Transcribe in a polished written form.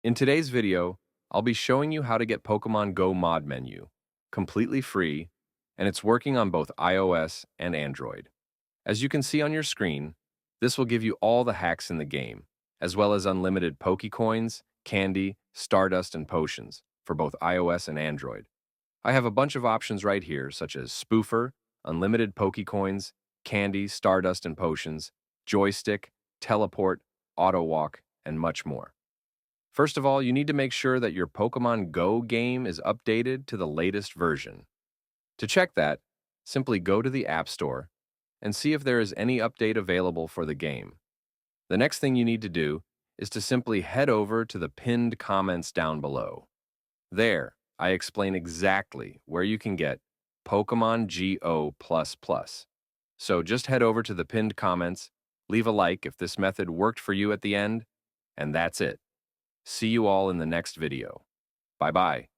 In today's video, I'll be showing you how to get Pokemon Go mod menu, completely free, and it's working on both iOS and Android. As you can see on your screen, this will give you all the hacks in the game, as well as unlimited Pokécoins, candy, Stardust, and potions for both iOS and Android. I have a bunch of options right here, such as Spoofer, unlimited Pokécoins, candy, Stardust, and potions, Joystick, Teleport, Auto Walk, and much more. First of all, you need to make sure that your Pokemon Go game is updated to the latest version. To check that, simply go to the App Store and see if there is any update available for the game. The next thing you need to do is to simply head over to the pinned comments down below. There, I explain exactly where you can get Pokemon Go++. So just head over to the pinned comments, leave a like if this method worked for you at the end, and that's it. See you all in the next video. Bye-bye.